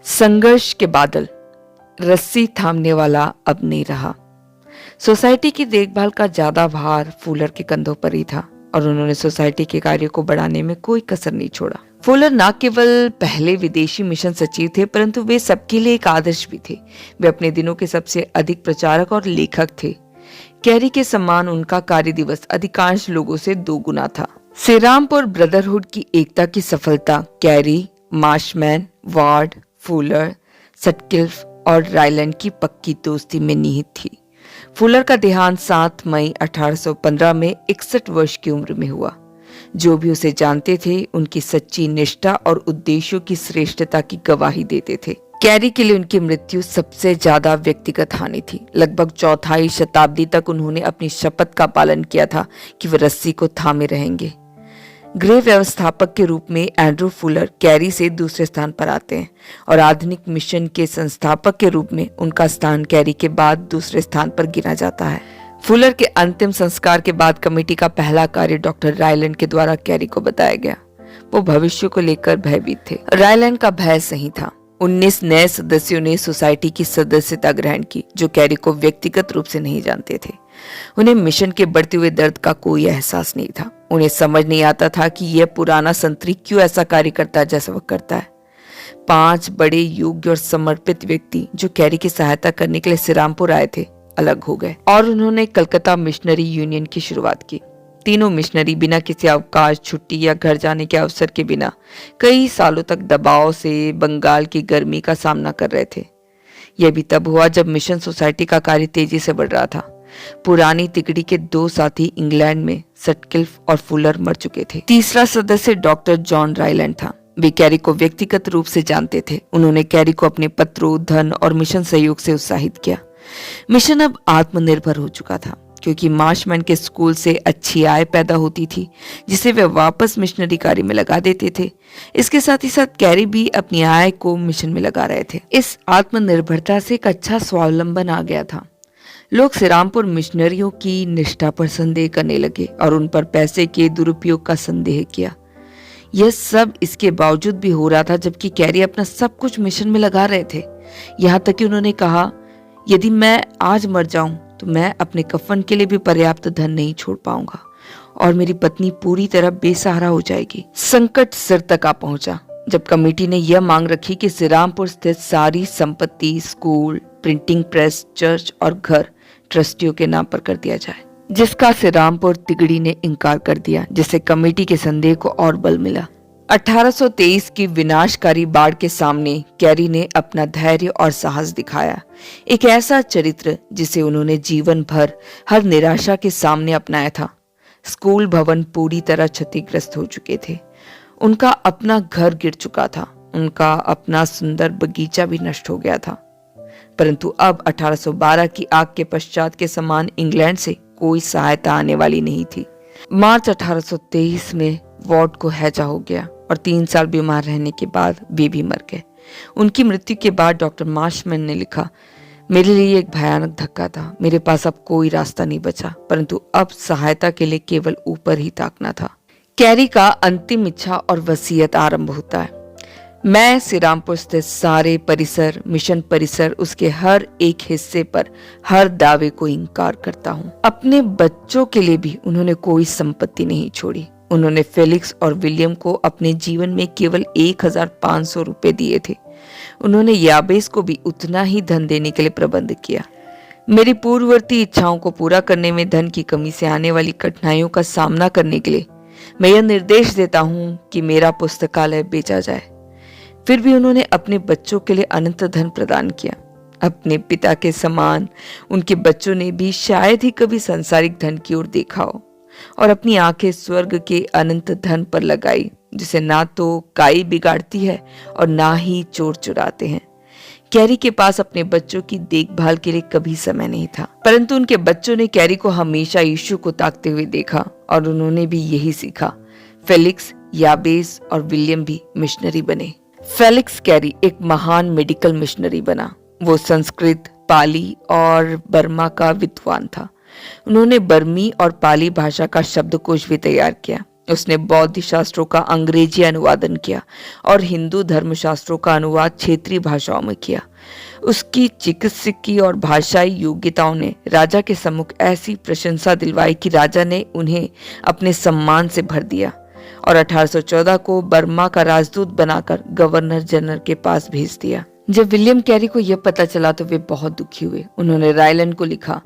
संघर्ष के बादल, रस्सी थामने वाला अब नहीं रहा। सोसाइटी की देखभाल का ज्यादा भार फुलर के कंधों पर ही था और उन्होंने सोसाइटी के कार्यों को बढ़ाने में कोई कसर नहीं छोड़ा। फुलर न केवल पहले विदेशी मिशन सचिव थे, परंतु वे सबके लिए एक आदर्श भी थे। वे अपने दिनों के सबसे अधिक प्रचारक और लेखक थे। कैरी के समान उनका कार्य दिवस अधिकांश लोगों से 2 गुना था। सेरामपुर ब्रदरहुड की एकता की सफलता carry, Marshman, ward, Fuller, Sutcliffe और रायलैंड की पक्की दोस्ती में निहित थी। फुलर का देहांत 7 मई 1815 में 61 वर्ष की उम्र में हुआ। जो भी उसे जानते थे उनकी सच्ची निष्ठा और उद्देश्यों की श्रेष्ठता की गवाही देते थे। कैरी के लिए उनकी मृत्यु सबसे ज्यादा व्यक्तिगत हानि थी। लगभग चौथाई शताब्दी तक उन्होंने अपनी शपथ का पालन किया था कि वे रस्सी को थामे रहेंगे। गृह व्यवस्थापक के रूप में एंड्रू फुलर कैरी से दूसरे स्थान पर आते हैं और आधुनिक मिशन के संस्थापक के रूप में उनका स्थान कैरी के बाद दूसरे स्थान पर गिना जाता है। फुलर के अंतिम संस्कार के बाद कमेटी का पहला कार्य डॉक्टर रायलैंड के द्वारा कैरी को बताया गया। वो भविष्य को लेकर भयभीत थे। रायलैंड का भय सही था। 19 नए सदस्यों ने सोसाइटी की सदस्यता ग्रहण की, जो कैरी को व्यक्तिगत रूप से नहीं जानते थे। उन्हें मिशन के बढ़ते हुए दर्द का कोई एहसास नहीं था। उन्हें समझ नहीं आता था कि यह पुराना संतरी क्यों ऐसा कार्य करता है जैसा वह करता है। 5 बड़े योग्य और समर्पित व्यक्ति जो कैरी की सहायता करने के लिए सिरामपुर आए थे, अलग हो गए और उन्होंने कलकत्ता मिशनरी यूनियन की शुरुआत की। तीनों मिशनरी बिना किसी अवकाश, छुट्टी या घर जाने के अवसर के बिना कई सालों तक दबाव से बंगाल की गर्मी का सामना कर रहे थे। यह भी तब हुआ जब मिशन सोसाइटी का कार्य तेजी से बढ़ रहा था। पुरानी तिगड़ी के 2 साथी इंग्लैंड में सटक्लिफ और फुलर मर चुके थे। तीसरा सदस्य डॉक्टर जॉन रायलैंड था। वे कैरी को व्यक्तिगत रूप से जानते थे। उन्होंने कैरी को अपने पत्रों, धन और मिशन सहयोग से उत्साहित किया। मिशन अब आत्मनिर्भर हो चुका था क्योंकि मार्शमैन के स्कूल से अच्छी आय पैदा होती थी, जिसे वे वापस मिशनरी कार्य में लगा देते थे। इसके साथ ही साथ कैरी भी अपनी आय को मिशन में लगा रहे थे। इस आत्मनिर्भरता से एक अच्छा स्वावलंबन आ गया था। लोग सिरामपुर मिशनरियों की निष्ठा पर संदेह करने लगे और उन पर पैसे के दुरुपयोग का संदेह किया। यह सब इसके बावजूद भी हो रहा था जबकि कैरी अपना सब कुछ मिशन में लगा रहे थे। यहाँ तक कि उन्होंने कहा, यदि मैं आज मर जाऊं तो मैं अपने कफन के लिए भी पर्याप्त धन नहीं छोड़ पाऊंगा और मेरी पत्नी पूरी तरह बेसहारा हो जाएगी। संकट सिर तक आ पहुंचा जब कमेटी ने यह मांग रखी कि सिरामपुर स्थित सारी संपत्ति, स्कूल, प्रिंटिंग प्रेस, चर्च और घर ट्रस्टियों के नाम पर कर दिया जाए, जिसका सिरामपुर तिगड़ी ने इनकार कर दिया, जिससे कमेटी के संदेह को और बल मिला। 1823 की विनाशकारी बाढ़ के सामने कैरी ने अपना धैर्य और साहस दिखाया। एक ऐसा चरित्र जिसे उन्होंने जीवन भर हर निराशा के सामने अपनाया था। स्कूल भवन पूरी तरह क्षतिग्रस्त हो चुके थे। उनका अपना घर गिर चुका था। उनका अपना सुंदर बगीचा भी नष्ट हो गया था। परंतु अब 1812 की आग के पश्चात के समान इंग्लैंड से कोई सहायता आने वाली नहीं थी। मार्च 1823 में वार्ड को हैजा हो गया और 3 साल बीमार रहने के बाद वे भी मर गए। उनकी मृत्यु के बाद डॉक्टर मार्शमैन ने लिखा, मेरे लिए एक भयानक धक्का था। मेरे पास अब कोई रास्ता नहीं बचा, परंतु अब सहायता के लिए केवल ऊपर ही ताकना था। कैरी का अंतिम इच्छा और वसीयत आरंभ होता है। मैं सिरामपुर स्थित सारे परिसर, मिशन परिसर, उसके हर एक हिस्से पर हर दावे को इनकार करता हूँ। अपने बच्चों के लिए भी उन्होंने कोई संपत्ति नहीं छोड़ी। उन्होंने फेलिक्स और विलियम को अपने जीवन में केवल 1500 रुपए दिए थे। उन्होंने याबेस को भी उतना ही धन देने के लिए प्रबंध किया। मेरी पूर्ववर्ती इच्छाओं को पूरा करने में धन की कमी से आने वाली कठिनाइयों का सामना करने के लिए मैं यह निर्देश देता हूँ कि मेरा पुस्तकालय बेचा जाए। फिर भी उन्होंने अपने बच्चों के लिए अनंत धन प्रदान किया। अपने पिता के समान उनके बच्चों ने भी शायद ही कभी सांसारिक धन की ओर देखा हो और अपनी आंखें स्वर्ग के अनंत धन पर लगाई, जिसे ना तो काई बिगाड़ती है और ना ही चोर चुराते हैं। कैरी के पास अपने बच्चों की देखभाल के लिए कभी समय नहीं था, परंतु उनके बच्चों ने कैरी को हमेशा यीशु को ताकते हुए देखा और उन्होंने भी यही सीखा। फेलिक्स, याबेस और विलियम भी मिशनरी बने। फेलिक्स कैरी एक महान मेडिकल मिशनरी बना। वो संस्कृत, पाली और बर्मा का विद्वान था। उन्होंने बर्मी और पाली भाषा का शब्दकोश भी तैयार किया। उसने बौद्ध शास्त्रों का अंग्रेजी अनुवादन किया और हिंदू धर्मशास्त्रों का अनुवाद क्षेत्रीय भाषाओं में किया। उसकी चिकित्सकीय और भाषाई योग्यताओं ने राजा के सम्मुख ऐसी प्रशंसा दिलवाई कि राजा ने उन्हें अपने सम्मान से भर दिया और 1814 को बर्मा का राजदूत बनाकर गवर्नर जनरल के पास भेज दिया। जब विलियम कैरी को यह पता चला तो वे बहुत दुखी हुए। उन्होंने रायलैंड को लिखा,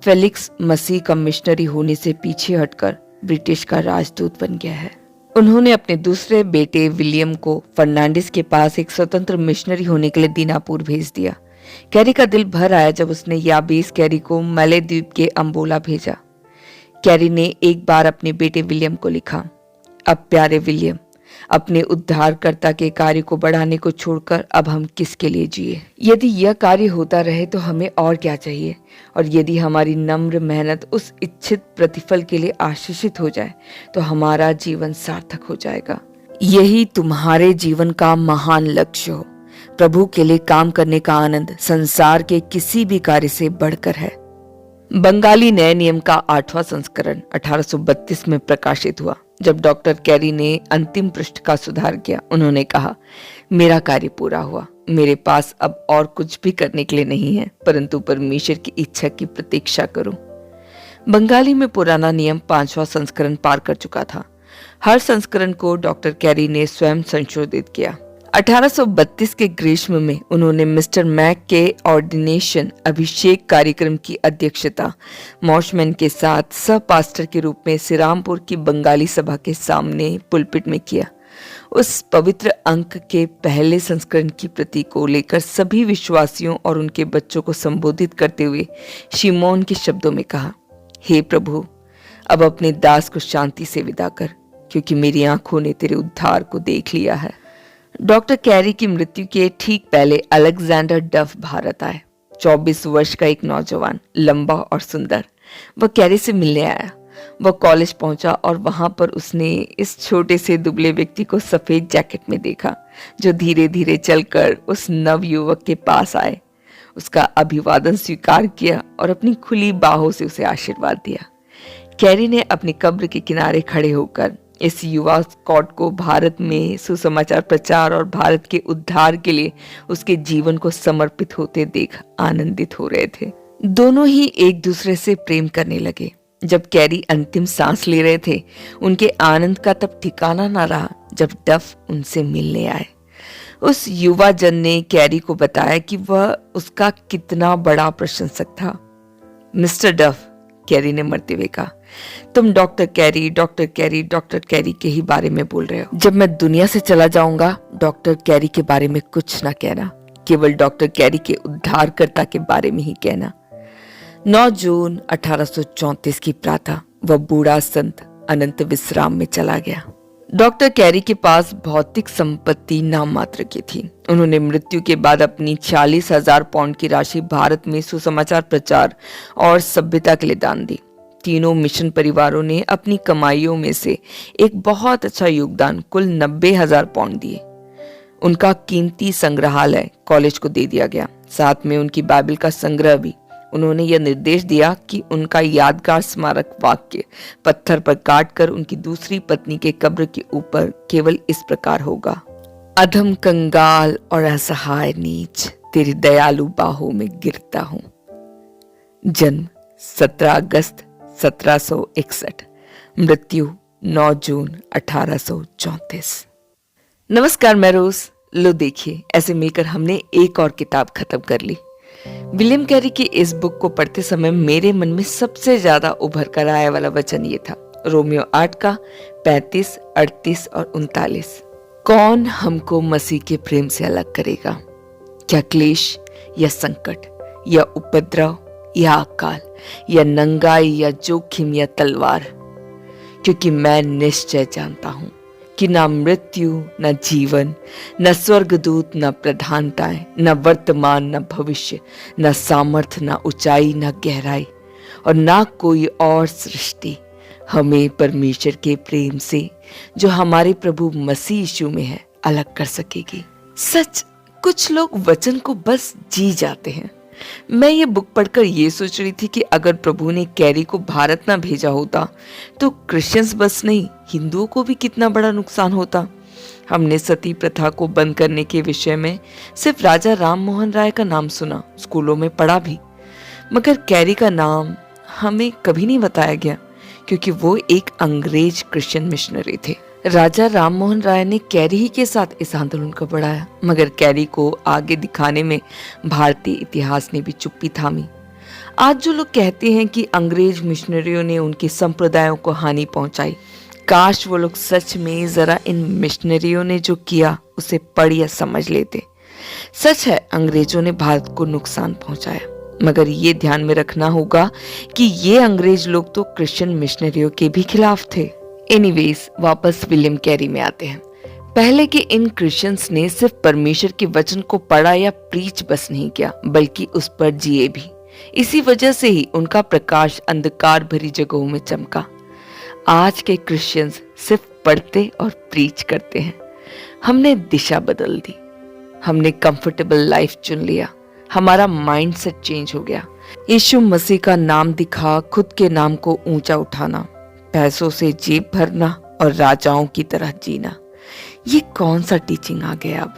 फेलिक्स मसीह का मिशनरी होने से पीछे हटकर ब्रिटिश का राजदूत बन गया है। उन्होंने अपने दूसरे बेटे विलियम को फर्नांडिस के पास एक स्वतंत्र मिशनरी होने के लिए दीनापुर भेज दिया। कैरी का दिल भर आया जब उसने याबेस कैरी को मलय द्वीप के अंबोला भेजा। कैरी ने एक बार अपने बेटे विलियम को लिखा, अब प्यारे विलियम, अपने उद्धारकर्ता के कार्य को बढ़ाने को छोड़कर अब हम किसके लिए जिए? यदि यह कार्य होता रहे तो हमें और क्या चाहिए? और यदि हमारी नम्र मेहनत उस इच्छित प्रतिफल के लिए आशीषित हो जाए तो हमारा जीवन सार्थक हो जाएगा। यही तुम्हारे जीवन का महान लक्ष्य हो। प्रभु के लिए काम करने का आनंद संसार के किसी भी कार्य से बढ़कर है। बंगाली नए नियम का 8वां संस्करण 1832 में प्रकाशित हुआ। जब डॉक्टर कैरी ने अंतिम पृष्ठ का सुधार किया, उन्होंने कहा, मेरा कार्य पूरा हुआ। मेरे पास अब और कुछ भी करने के लिए नहीं है, परंतु परमेश्वर की इच्छा की प्रतीक्षा करूं। बंगाली में पुराना नियम 5वां संस्करण पार कर चुका था। हर संस्करण को डॉक्टर कैरी ने स्वयं संशोधित किया। 1832 के ग्रीष्म में उन्होंने मिस्टर मैक के ऑर्डिनेशन अभिषेक कार्यक्रम की अध्यक्षता मॉशमैन के साथ सह पास्टर के रूप में सिरामपुर की बंगाली सभा के सामने पुलपिट में किया। उस पवित्र अंक के पहले संस्करण की प्रति को लेकर सभी विश्वासियों और उनके बच्चों को संबोधित करते हुए शिमोन के शब्दों में कहा, हे प्रभु, अब अपने दास को शांति से विदा कर, क्योंकि मेरी आंखों ने तेरे उद्धार को देख लिया है। डॉक्टर कैरी की मृत्यु के ठीक पहले अलेक्जेंडर डफ भारत आए। 24 वर्ष का एक नौजवान, लंबा और सुंदर, वह कैरी से मिलने आया। वह कॉलेज पहुंचा और वहां पर उसने इस छोटे से दुबले व्यक्ति को सफेद जैकेट में देखा, जो धीरे धीरे चलकर उस नव युवक के पास आए, उसका अभिवादन स्वीकार किया और अपनी खुली बाहों से उसे आशीर्वाद दिया। कैरी ने अपनी कब्र के किनारे खड़े होकर इस युवा स्कॉट को भारत में सुसमाचार प्रचार और भारत के उद्धार के लिए उसके जीवन को समर्पित होते देख आनंदित हो रहे थे। दोनों ही एक दूसरे से प्रेम करने लगे। जब कैरी अंतिम सांस ले रहे थे, उनके आनंद का तब ठिकाना ना रहा जब डफ उनसे मिलने आए। उस युवा जन ने कैरी को बताया कि वह उसका कितना बड़ा प्रशंसक था। मिस्टर डफ, कैरी ने मरते हुए कहा, तुम doctor carry, doctor carry, doctor carry के ही बारे में बोल रहे हो। जब मैं दुनिया से चला जाऊंगा, डॉक्टर कैरी के बारे में कुछ ना कहना, केवल डॉक्टर कैरी के उद्धारकर्ता के बारे में ही कहना। 9 जून 1834 की प्रातः वह बूढ़ा संत अनंत विश्राम में चला गया। डॉक्टर कैरी के पास भौतिक संपत्ति नाम मात्र की थी। उन्होंने मृत्यु के बाद अपनी 40,000 पाउंड की राशि भारत में सुसमाचार प्रचार और सभ्यता के लिए दान दी। तीनों मिशन परिवारों ने अपनी कमाइयों में से एक बहुत अच्छा योगदान कुल 90,000 पाउंड दिए। उनका कीमती संग्रहालय कॉलेज को दे दिया गया, साथ में उनकी बाइबल का संग्रह भी। उन्होंने यह निर्देश दिया कि उनका यादगार स्मारक वाक्य पत्थर पर काटकर उनकी दूसरी पत्नी के कब्र के ऊपर केवल इस प्रकार होगा, अधम कंगाल और असहाय नीच तेरी दयालु बाहों में गिरता हूं। जन्म 17 अगस्त 1761, मृत्यु 9 जून 1834। नमस्कार, मैं रोज। लो देखिए, ऐसे मिलकर हमने एक और किताब खत्म कर ली। विलियम कैरी की इस बुक को पढ़ते समय मेरे मन में सबसे ज्यादा उभर कर आया वाला वचन ये था, रोमियो 8 का 35, 38 और 39। कौन हमको मसीह के प्रेम से अलग करेगा? क्या क्लेश या संकट या उपद्रव या अकाल या नंगाई या जोखिम या तलवार? क्योंकि मैं निश्चय जानता हूं कि ना मृत्यु, न जीवन, न स्वर्गदूत, न प्रधानताएं, न वर्तमान, न भविष्य, न सामर्थ्य, न ऊंचाई, न गहराई और ना कोई और सृष्टि हमें परमेश्वर के प्रेम से जो हमारे प्रभु मसीह यीशु में है अलग कर सकेगी। सच, कुछ लोग वचन को बस जी जाते हैं, मैं ये बुक पढ़कर ये सोच रही थी कि अगर प्रभु ने कैरी को भारत ना भेजा होता तो क्रिश्चियंस बस नहीं, हिंदुओं को भी कितना बड़ा नुकसान होता। हमने सती प्रथा को बंद करने के विषय में सिर्फ राजा राम मोहन राय का नाम सुना, स्कूलों में पढ़ा भी, मगर कैरी का नाम हमें कभी नहीं बताया गया क्योंकि वो एक अंग्रेज क्रिश्चियन मिशनरी थे। राजा राम मोहन राय ने कैरी ही के साथ इस आंदोलन को बढ़ाया, मगर कैरी को आगे दिखाने में भारतीय इतिहास ने भी चुप्पी थामी। आज जो लोग कहते हैं कि अंग्रेज मिशनरियों ने उनके संप्रदायों को हानि पहुंचाई, काश वो लोग सच में जरा इन मिशनरियों ने जो किया उसे पढ़ या समझ लेते। सच है अंग्रेजों ने भारत को नुकसान पहुंचाया, मगर ये ध्यान में रखना होगा कि ये अंग्रेज लोग तो क्रिश्चियन मिशनरियों के भी खिलाफ थे। एनीवेज, वापस विलियम कैरी में आते हैं। पहले के इन क्रिश्चियंस ने सिर्फ परमेश्वर के वचन को पढ़ा या प्रीच बस नहीं किया, बल्कि उस पर जिए भी। इसी वजह से ही उनका प्रकाश अंधकार भरी जगहों में चमका। आज के क्रिश्चियंस सिर्फ पढ़ते और प्रीच करते हैं। हमने दिशा बदल दी, हमने कंफर्टेबल लाइफ चुन लिया, हमारा माइंडसेट चेंज हो गया। यीशु मसीह का नाम दिखा खुद के नाम को ऊंचा उठाना, पैसों से जेब भरना और राजाओं की तरह जीना, ये कौन सा टीचिंग आ गया अब?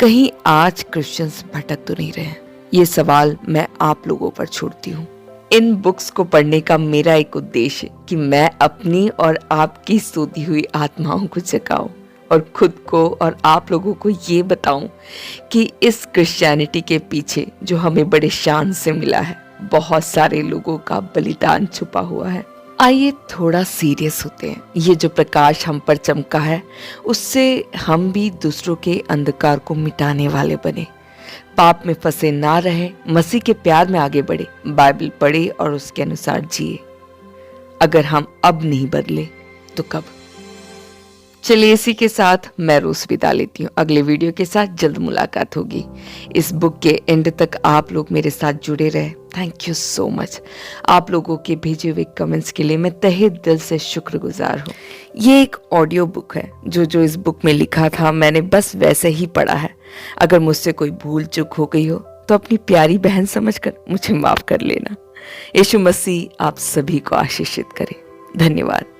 कहीं आज क्रिश्चियंस भटक तो नहीं रहे? ये सवाल मैं आप लोगों पर छोड़ती हूँ। इन बुक्स को पढ़ने का मेरा एक उद्देश्य है कि मैं अपनी और आपकी सोती हुई आत्माओं को जगाऊं और खुद को और आप लोगों को ये बताऊं कि इस क्रिश्चियनिटी के पीछे जो हमें बड़े शान से मिला है, बहुत सारे लोगों का बलिदान छुपा हुआ है। आइए थोड़ा सीरियस होते हैं। ये जो प्रकाश हम पर चमका है, उससे हम भी दूसरों के अंधकार को मिटाने वाले बने। पाप में फंसे ना रहे, मसीह के प्यार में आगे बढ़े, बाइबल पढ़े और उसके अनुसार जिए। अगर हम अब नहीं बदले तो कब? चलिए इसी के साथ मैं रोज विदा लेती हूँ। अगले वीडियो के साथ जल्द मुलाकात होगी। इस बुक के एंड तक आप लोग मेरे साथ जुड़े रहे, थैंक यू सो मच। आप लोगों के भेजे हुए कमेंट्स के लिए मैं तहे दिल से शुक्रगुजार हूँ। ये एक ऑडियो बुक है, जो इस बुक में लिखा था मैंने बस वैसे ही पढ़ा है। अगर मुझसे कोई भूल चूक हो गई हो तो अपनी प्यारी बहन समझकर मुझे माफ कर लेना। यीशु मसीह आप सभी को आशीषित करे। धन्यवाद।